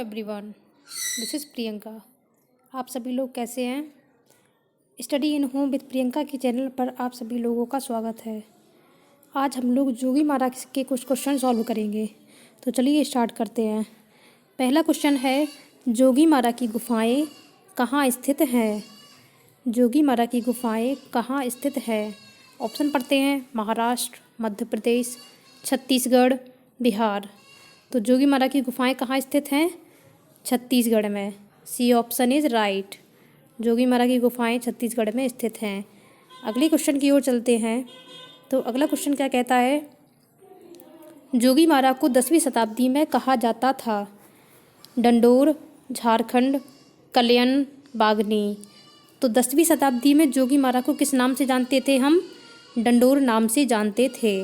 Everyone, this is Priyanka. आप सभी लोग कैसे हैं? Study in home with Priyanka के चैनल पर आप सभी लोगों का स्वागत है। आज हम लोग जोगी मारा के कुछ क्वेश्चन सॉल्व करेंगे। तो चलिए स्टार्ट करते हैं। पहला क्वेश्चन है, जोगी मारा की गुफाएं कहाँ स्थित हैं? जोगी मारा की गुफाएं कहाँ स्थित है? ऑप्शन पढ़ते हैं, महाराष्ट्र, मध्य प्रदेश, छत्तीसगढ़, बिहार। तो जोगी मारा की गुफाएं कहाँ स्थित हैं? छत्तीसगढ़ में। C option is right. Jogimara की गुफाएं छत्तीसगढ़ में स्थित हैं। अगले क्वेश्चन की ओर चलते हैं। तो अगला क्वेश्चन क्या कहता है, जोगी मारा को 10वीं शताब्दी में कहा जाता था? डंडोर, झारखंड, कल्याण, बागनी। तो 10वीं शताब्दी में जोगी मारा को किस नाम से जानते थे हम? डंडोर नाम से जानते थे।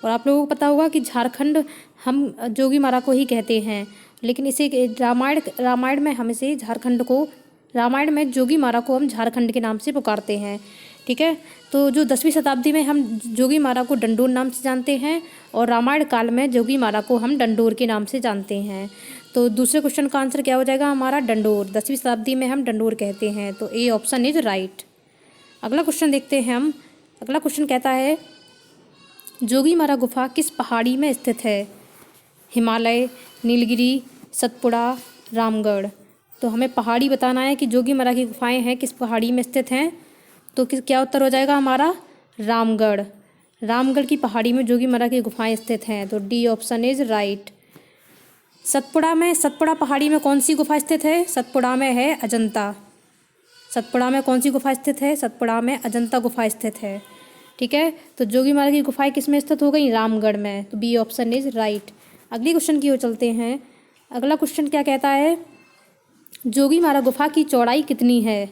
और आप लोगों को पता होगा कि झारखंड हम जोगी मारा को ही कहते हैं, लेकिन इसे रामायण में हम इसे झारखंड को, रामायण में जोगी मारा को हम झारखंड के नाम से पुकारते हैं। ठीक है, तो जो 10वीं शताब्दी में हम जोगी मारा को डंडोर नाम से जानते हैं और रामायण काल में जोगी मारा को हम डंडोर के नाम से जानते हैं। तो दूसरे क्वेश्चन का आंसर क्या हो जाएगा हमारा? डंडोर। 10वीं शताब्दी में हम डंडोर कहते हैं, तो ए ऑप्शन इज राइट। अगला क्वेश्चन देखते हैं हम। अगला क्वेश्चन कहता है, जोगी मारा गुफा किस पहाड़ी में स्थित है? हिमालय, नीलगिरी, सतपुड़ा, रामगढ़। तो हमें पहाड़ी बताना है कि जोगी मारा की गुफाएं हैं किस पहाड़ी में स्थित हैं। तो क्या उत्तर हो जाएगा हमारा? रामगढ़। रामगढ़ की पहाड़ी में जोगी मारा की गुफाएं स्थित हैं, तो D option is right. Satpura पहाड़ी में कौन सी गुफा स्थित है? सतपुड़ा में है अजंता। सतपुड़ा में कौन सी गुफा स्थित है? सतपुड़ा में अजंता गुफा स्थित है। ठीक है, तो जोगी मारा की गुफाएं किस में स्थित हो गई? रामगढ़ में। तो बी ऑप्शन इज राइट। अगले क्वेश्चन की ओर चलते हैं। अगला क्वेश्चन क्या कहता है, जोगी मारा गुफा की चौड़ाई कितनी है?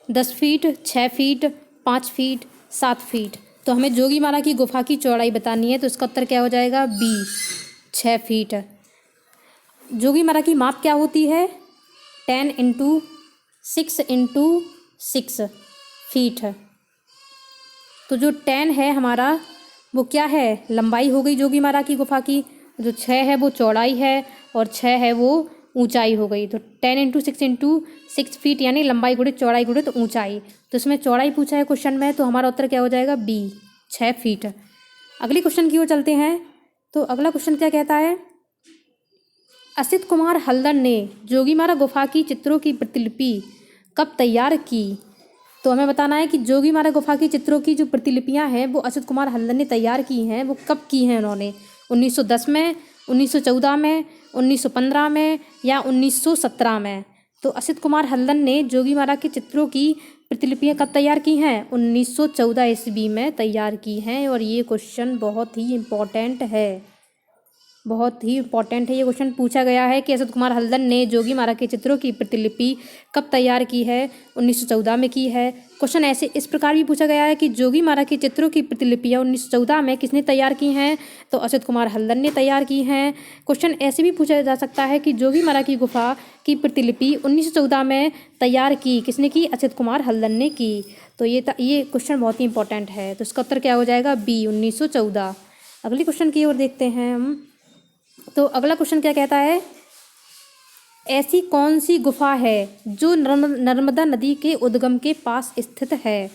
10 फीट, 6 फीट, 5 फीट, 7 फीट। तो हमें जोगी मारा की गुफा की चौड़ाई बतानी है, तो इसका उत्तर क्या हो जाएगा? B, 6 feet. जोगी मारा की माप क्या होती है? 10 × 6 × 6 फीट। तो जो 10 है हमारा वो क्या है? लंबाई हो गई जोगी मारा की गुफा की। जो 6 है वो चौड़ाई है और 6 है वो ऊंचाई हो गई। तो 10 × 6 × 6 फीट यानी लंबाई गुणित चौड़ाई गुणित ऊंचाई। तो इसमें चौड़ाई पूछा है क्वेश्चन में, तो हमारा उत्तर क्या हो जाएगा? B, 6 feet. अगले क्वेश्चन की ओर चलते हैं। तो अगला क्वेश्चन क्या कहता है, असित कुमार हल्दर ने जोगी मारा गुफा की चित्रों की प्रतिलिपि कब तैयार की? तो हमें बताना है कि जोगी मारा गुफा की चित्रों की जो प्रतिलिपियां हैं वो असित कुमार हल्दर ने तैयार की हैं, वो कब की हैं उन्होंने? 1910 में, 1914 में, 1915 में या 1917 में? तो असित कुमार हल्दर ने जोगी मारा के चित्रों की प्रतिलिपियां कब तैयार की हैं? 1914 ईस्वी में तैयार की हैं। और ये क्वेश्चन बहुत ही इम्पोर्टेंट है, बहुत ही इंपॉर्टेंट है। ये क्वेश्चन पूछा गया है कि असित कुमार हल्दर ने जोगी मारा के चित्रों की प्रतिलिपि कब तैयार की है? 1914 में की है। क्वेश्चन ऐसे इस प्रकार भी पूछा गया है कि जोगी मारा के चित्रों की प्रतिलिपियां 1914 में किसने तैयार की हैं? तो असित कुमार हल्दर ने तैयार की हैं। क्वेश्चन ऐसे भी पूछा जा सकता है कि जोगी मारा की गुफा की प्रतिलिपि 1914 में तैयार की किसने की? असित कुमार हल्दर ने की। तो ये क्वेश्चन बहुत ही इंपॉर्टेंट है। तो इसका उत्तर क्या हो जाएगा? बी, 1914। अगले क्वेश्चन की ओर देखते हैं हम। तो अगला क्वेश्चन क्या कहता है, ऐसी कौन सी गुफा है जो नर्मदा नदी के उद्गम के पास स्थित है?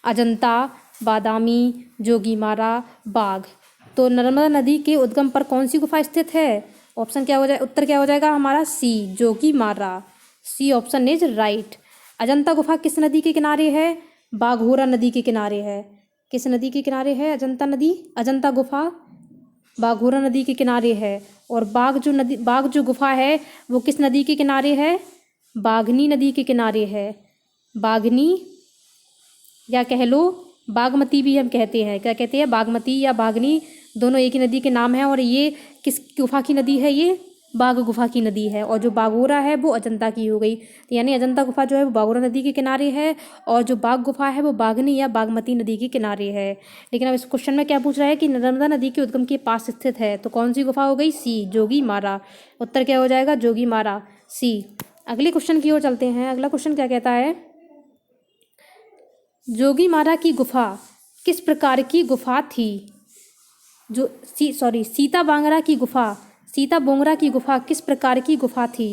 अजंता, बादामी, जोगी मारा, बाघ। तो नर्मदा नदी के उद्गम पर कौन सी गुफा स्थित है? ऑप्शन क्या हो जाए, उत्तर क्या हो जाएगा हमारा? C, Jogimara. C option is right. Ajanta गुफा किस नदी के किनारे है? बाघोरा नदी के किनारे है। किस नदी के किनारे है अजंता नदी? अजंता गुफा बाघोरा नदी के किनारे है। और बाघ जो गुफा है वो किस नदी के किनारे है? बाघनी नदी के किनारे है। बाघनी या कह लो बागमती भी हम कहते हैं। क्या कहते हैं? बागमती या बाघनी, दोनों एक ही नदी के नाम हैं। और ये किस गुफा की नदी है? ये बाघ गुफा की नदी है। और जो बाघोरा है वो अजंता की हो गई। तो यानी अजंता गुफा जो है वो बाघोरा नदी के किनारे है और जो बाघ गुफा है वो बाघनी या बागमती नदी के किनारे है। लेकिन अब इस क्वेश्चन में क्या पूछ रहा है कि नर्मदा नदी के उद्गम के पास स्थित है, तो कौन सी गुफा हो गई? सी, जोगी मारा। उत्तर क्या हो जाएगा? जोगी मारा, सी। अगले क्वेश्चन की ओर चलते हैं। अगला क्वेश्चन क्या कहता है, जोगी मारा की गुफा किस प्रकार की गुफा थी? सीता बांगरा की गुफा सीता बोंगरा की गुफा किस प्रकार की गुफा थी?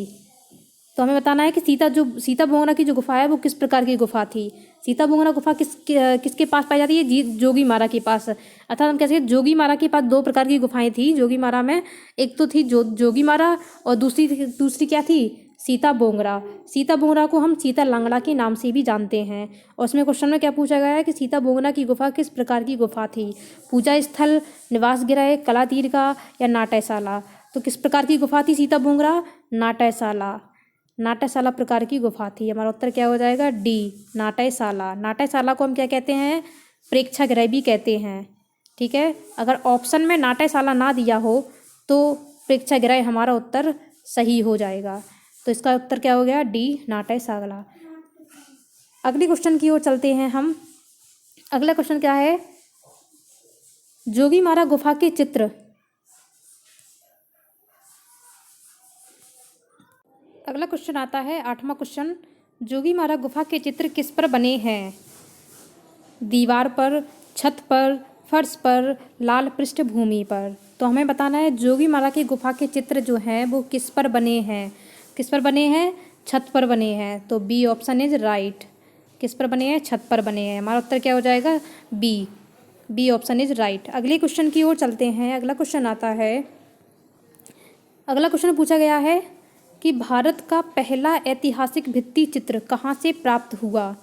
तो हमें बताना है कि सीता बोंगरा की जो गुफा है वो किस प्रकार की गुफा थी। सीता बोंगरा गुफा किसके पास पाई जाती है? जोगी मारा के पास। अर्थात हम कह सकते हैं जोगी मारा के पास दो प्रकार की गुफाएं थी जोगी मारा में। एक तो थी जोगी मारा और दूसरी क्या थी? सीता बोंगरा। सीता बोंगरा को हम सीता लांगड़ा के नाम से भी जानते हैं। और उसमें क्वेश्चन में क्या पूछा गया है कि सीता बोंगरा की गुफा किस प्रकार की गुफा थी? पूजा स्थल, निवास गृह, कला दीर्घा या नाट्यशाला? तो किस प्रकार की गुफा थी सीता बोंगरा? नाट्यशाला। नाट्यशाला प्रकार की गुफा थी। हमारा उत्तर क्या हो जाएगा? डी, नाट्यशाला। नाट्यशाला को हम क्या कहते हैं? प्रेक्षागृह भी कहते हैं। ठीक है, अगर ऑप्शन में नाट्यशाला ना दिया हो तो प्रेक्षागृह हमारा उत्तर सही हो जाएगा। तो इसका उत्तर क्या हो गया? डी, नाट्यशाला। अगले क्वेश्चन की ओर चलते हैं हम। अगला क्वेश्चन क्या है? जोगी मारा गुफा के चित्र। अगला क्वेश्चन आता है 8वां क्वेश्चन। जोगी मारा गुफा के चित्र किस पर बने हैं? दीवार पर, छत पर, फर्श पर, लाल पृष्ठभूमि पर? तो हमें बताना है जोगी मारा की गुफा के चित्र जो हैं वो किस पर बने हैं? किस पर बने हैं? छत पर बने हैं। तो बी ऑप्शन इज राइट। किस पर बने हैं? छत पर बने हैं। हमारा उत्तर क्या हो जाएगा? B option is right. अगले क्वेश्चन की ओर चलते हैं। अगला क्वेश्चन आता है, अगला क्वेश्चन पूछा गया है कि भारत का पहला ऐतिहासिक भित्ति चित्र कहाँ से प्राप्त हुआ?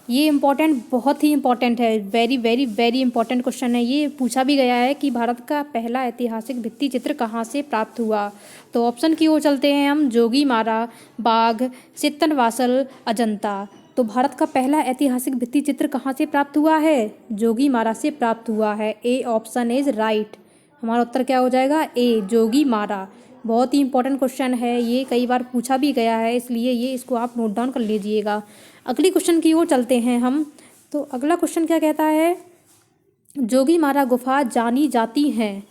ये इम्पॉर्टेंट, बहुत ही इम्पॉर्टेंट है। Very very very important question है। ये पूछा भी गया है कि भारत का पहला ऐतिहासिक भित्ति चित्र कहाँ से प्राप्त हुआ। तो ऑप्शन की ओर चलते हैं हम। जोगी मारा, बाघ, सित्तनवासल, अजंता। तो भारत का पहला ऐतिहासिक भित्ति चित्र कहाँ से प्राप्त हुआ है? जोगी मारा से प्राप्त हुआ है। A option is right. हमारा उत्तर क्या हो जाएगा? ए, जोगी मारा। बहुत ही इंपॉर्टेंट क्वेश्चन है, ये कई बार पूछा भी गया है, इसलिए ये इसको आप नोट डाउन कर लीजिएगा। अगली क्वेश्चन की ओर चलते हैं हम। तो अगला क्वेश्चन क्या कहता है? जोगी मारा गुफा जानी जाती हैं।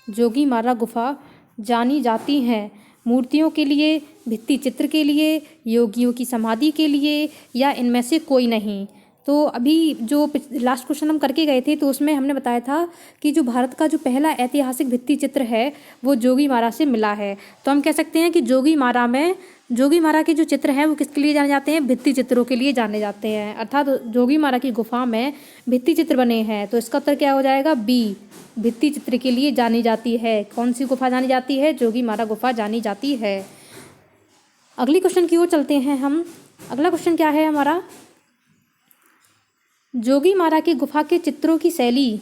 जोगी मारा गुफा जानी जाती हैं मूर्तियों के लिए, भित्ति चित्र के लिए, योगियों की समाधि के लिए, या इनमें से कोई नहीं? तो अभी जो लास्ट क्वेश्चन हम करके गए थे तो उसमें हमने बताया था कि जो भारत का जो पहला ऐतिहासिक भित्ति चित्र है वो जोगी मारा से मिला है। तो हम कह सकते हैं कि जोगी मारा के जो चित्र हैं वो किसके लिए जाने जाते हैं? भित्ति चित्रों के लिए जाने जाते हैं। अर्थात जोगी मारा की गुफा में भित्ति चित्र बने हैं। तो इसका उत्तर क्या हो जाएगा? बी, भित्ति चित्र के लिए जानी जाती है। कौन सी गुफा जानी जाती है? जोगी मारा गुफा जानी जाती है। अगली क्वेश्चन की ओर चलते हैं हम। अगला क्वेश्चन क्या है हमारा? जोगी मारा की गुफा के चित्रों की शैली।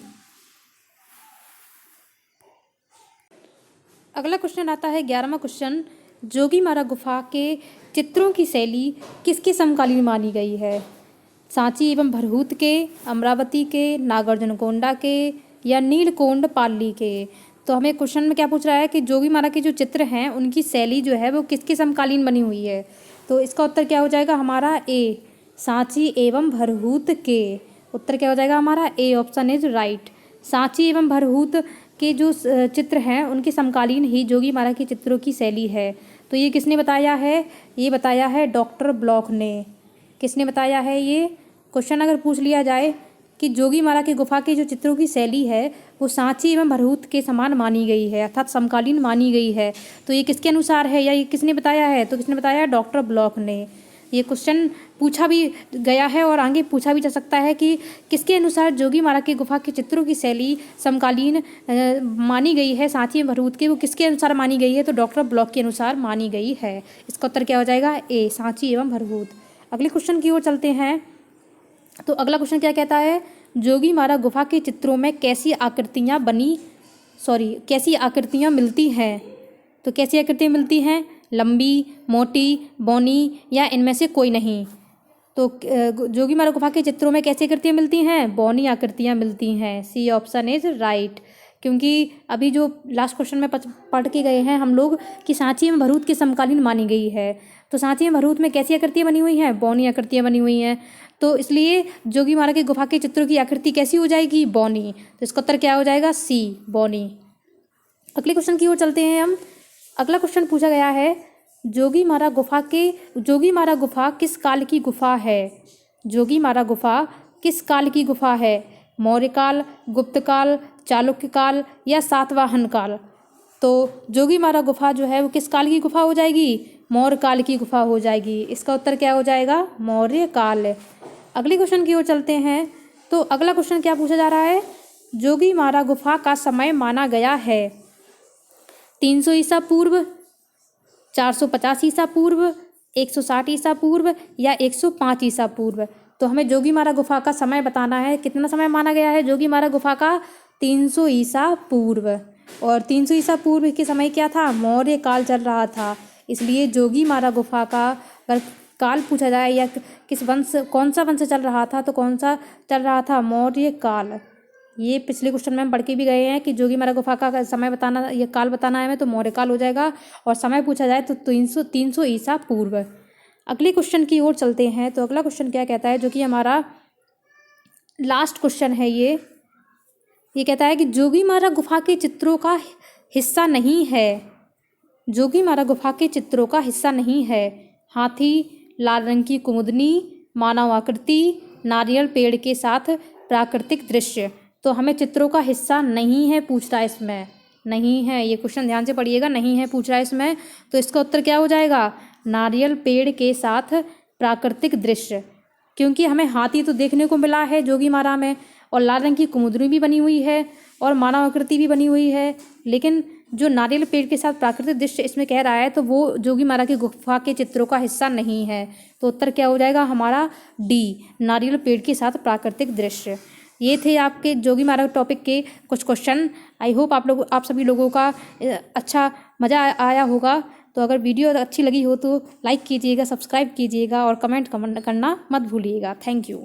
अगला क्वेश्चन आता है 11वां क्वेश्चन। जोगी मारा गुफा के चित्रों की शैली किसके समकालीन मानी गई है? सांची एवं भरहूत के, अमरावती के, नागार्जुनकोंडा के, या नीलकोंड पाली के? तो हमें क्वेश्चन में क्या पूछ रहा है कि जोगी मारा के जो चित्र हैं उनकी शैली जो है वो किसके समकालीन बनी हुई है? तो इसका उत्तर क्या हो जाएगा हमारा? ए, सांची एवं भरहूत के। उत्तर क्या हो जाएगा हमारा? A option is right. Sanchi एवं भरहूत के जो चित्र हैं उनके समकालीन ही जोगी मारा के चित्रों की शैली है। तो ये किसने बताया है? ये बताया है डॉक्टर ब्लॉक ने। किसने बताया है ये? क्वेश्चन अगर पूछ लिया जाए कि जोगी मारा की गुफा के जो चित्रों की शैली है वो सांची एवं भरहूत के समान मानी गई है, अर्थात समकालीन मानी गई है, तो ये किसके अनुसार है या ये किसने बताया है? तो किसने बताया? डॉक्टर ब्लॉक ने। ये क्वेश्चन पूछा भी गया है और आगे पूछा भी जा सकता है कि किसके अनुसार जोगी मारा की गुफा के चित्रों की शैली समकालीन मानी गई है सांची एवं भरहूत के, वो किसके अनुसार मानी गई है? तो डॉक्टर ब्लॉक के अनुसार मानी गई है। इसका उत्तर क्या हो जाएगा? ए, सांची एवं भरहूत। अगले क्वेश्चन की ओर चलते हैं। तो अगला क्वेश्चन क्या कहता है? जोगी मारा गुफा के चित्रों में कैसी आकृतियाँ मिलती हैं? तो कैसी आकृतियाँ मिलती हैं? लंबी, मोटी, बौनी, या इनमें से कोई नहीं? तो जोगी मारा गुफा के चित्रों में कैसी आकृतियाँ मिलती हैं? बौनी आकृतियाँ मिलती हैं। C option is right. क्योंकि अभी जो लास्ट क्वेश्चन में पढ़ के गए हैं हम लोग कि सांची एवं भरहूत के समकालीन मानी गई है, तो सांची एवं भरहूत में कैसी आकृतियाँ बनी हुई हैं? बौनी आकृतियाँ बनी हुई हैं। तो इसलिए जोगी मारा की गुफा के चित्रों की आकृति कैसी हो जाएगी? बौनी। तो इसका उत्तर क्या हो जाएगा? सी, बौनी। अगले क्वेश्चन की ओर चलते हैं हम। अगला क्वेश्चन पूछा गया है जोगी मारा गुफा किस काल की गुफा है? जोगी मारा गुफा किस काल की गुफा है? मौर्य काल, गुप्त काल, चालुक्य काल, या सातवाहन काल? तो जोगीमारा गुफा जो है वो किस काल की गुफा हो जाएगी? मौर्य काल की गुफा हो जाएगी। इसका उत्तर क्या हो जाएगा? मौर्य काल। अगले क्वेश्चन की ओर चलते हैं। तो अगला क्वेश्चन क्या पूछा जा रहा है? जोगीमारा गुफा का समय माना गया है 300 ईसा पूर्व, 450 ईसा पूर्व, 160 ईसा पूर्व या 105 ईसा पूर्व। तो हमें जोगीमारा गुफा का समय बताना है। कितना समय माना गया है जोगीमारा गुफा का? 300 ईसा पूर्व। और 300 ईसा पूर्व के समय क्या था? मौर्य काल चल रहा था। इसलिए जोगीमारा गुफा का अगर काल पूछा जाए या किस वंश, कौन सा वंश चल रहा था, तो कौन सा चल रहा था? मौर्य काल। ये पिछले क्वेश्चन में हम पढ़ के भी गए हैं कि जोगीमारा गुफा का समय बताना, ये काल बताना है हमें, तो मौर्य काल हो जाएगा। और समय पूछा जाए तो 300 ईसा पूर्व। अगले क्वेश्चन की ओर चलते हैं। तो अगला क्वेश्चन क्या कहता है, जो कि हमारा लास्ट क्वेश्चन है। ये कहता है कि जोगीमारा गुफा के चित्रों का हिस्सा नहीं है। जोगीमारा गुफा के चित्रों का हिस्सा नहीं है हाथी, लाल रंग की कुमुदनी, मानव आकृति, नारियल पेड़ के साथ प्राकृतिक दृश्य। तो हमें चित्रों का हिस्सा नहीं है पूछ रहा है इसमें। नहीं है, ये क्वेश्चन ध्यान से पढ़िएगा, नहीं है पूछ रहा है इसमें। तो इसका उत्तर क्या हो जाएगा? नारियल पेड़ के साथ प्राकृतिक दृश्य। क्योंकि हमें हाथी तो देखने को मिला है जोगीमारा में, और लाल रंग की कुमुदनी भी बनी हुई है, और मानव आकृति भी बनी हुई है। लेकिन जो नारियल पेड़ के साथ प्राकृतिक दृश्य इसमें कह रहा है, तो वो जोगीमारा की गुफा के चित्रों का हिस्सा नहीं है। तो उत्तर क्या हो जाएगा हमारा? डी, नारियल पेड़ के साथ प्राकृतिक दृश्य। ये थे आपके जोगीमारा टॉपिक के कुछ क्वेश्चन। आई होप आप सभी लोगों का अच्छा मज़ा आया होगा। तो अगर वीडियो अच्छी लगी हो तो लाइक कीजिएगा, सब्सक्राइब कीजिएगा और कमेंट करना मत भूलिएगा। Thank you.